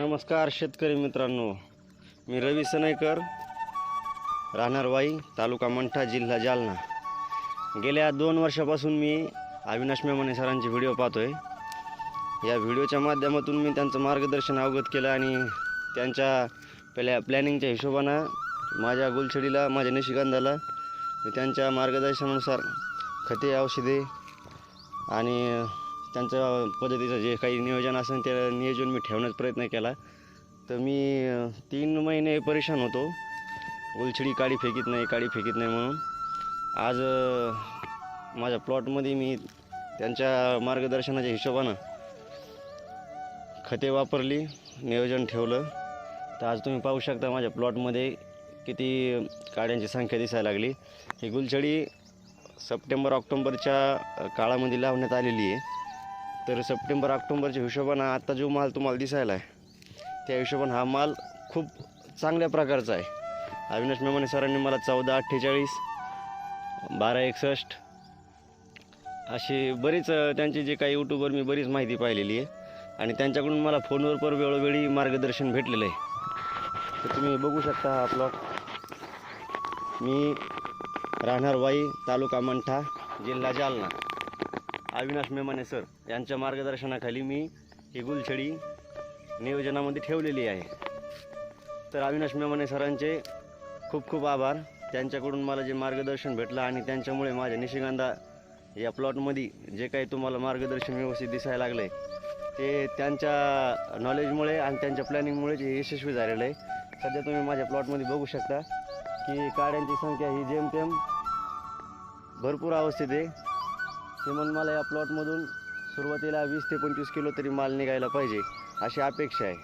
नमस्कार शेतकरी मित्रांनो, मी रवी सनेकर, राहणार वाई, तालुका मंठा, जिल्हा जालना. गेल्या 2 वर्षापासून मी अविनाश मेमणे सरांचे व्हिडिओ पाहतोय. या व्हिडिओच्या माध्यमातून मी त्यांचं मार्गदर्शन अवगत केलं आणि त्यांच्या पहिल्या प्लॅनिंगच्या हिशोबानं माझ्या गुलछडीला, माझ्या निशिगंधाला मी त्यांच्या मार्गदर्शनानुसार खते, औषधे आणि त्यांच्या पद्धतीचं जे काही नियोजन असेल ते नियोजन मी ठेवण्याचा प्रयत्न केला. तर मी 3 महिने परेशान होतो, गुलछडी काडी फेकीत नाही म्हणून. आज माझ्या प्लॉटमध्ये मी त्यांच्या मार्गदर्शनाच्या हिशोबानं खते वापरली, नियोजन ठेवलं. तर आज तुम्ही पाहू शकता माझ्या प्लॉटमध्ये किती काड्यांची संख्या दिसायला लागली. ही गुलछडी सप्टेंबर-ऑक्टोबरच्या काळामध्ये लावण्यात आलेली आहे. तर सप्टेंबर-ऑक्टोबरच्या हिशोबानं आता जो माल तुम्हाला दिसायला आहे त्या हिशोबानं हा माल खूप चांगल्या प्रकारचा आहे. अविनाश मेमणे सरांनी मला 1448, 1261 अशी बरीच त्यांची जे काही यूट्यूबवर मी बरीच माहिती पाहिलेली आहे आणि त्यांच्याकडून मला फोनवर वेळोवेळी मार्गदर्शन भेटलेलं आहे. तर तुम्ही बघू शकता हा प्लॉट. मी राहणार वाई, तालुका मंठा, जिल्हा जालना. अविनाश मेमणे सर यांच्या मार्गदर्शनाखाली मी ही गुलछडी नियोजनामध्ये ठेवलेली आहे. तर अविनाश मेमणे सरांचे खूप खूप आभार. त्यांच्याकडून मला जे मार्गदर्शन भेटलं आणि त्यांच्यामुळे माझ्या निशिगंधा या प्लॉटमध्ये जे काही तुम्हाला मार्गदर्शन व्यवस्थित दिसायला लागलं आहे ते त्यांच्या नॉलेजमुळे आणि त्यांच्या प्लॅनिंगमुळे जे यशस्वी झालेलं आहे. सध्या तुम्ही माझ्या प्लॉटमध्ये बघू शकता की काड्यांची संख्या ही जेमतेम भरपूर अवस्थेत आहे. ते म्हणून मला या प्लॉटमधून सुरुवातीला 20 ते 25 किलो तरी माल निघायला पाहिजे अशी अपेक्षा आहे.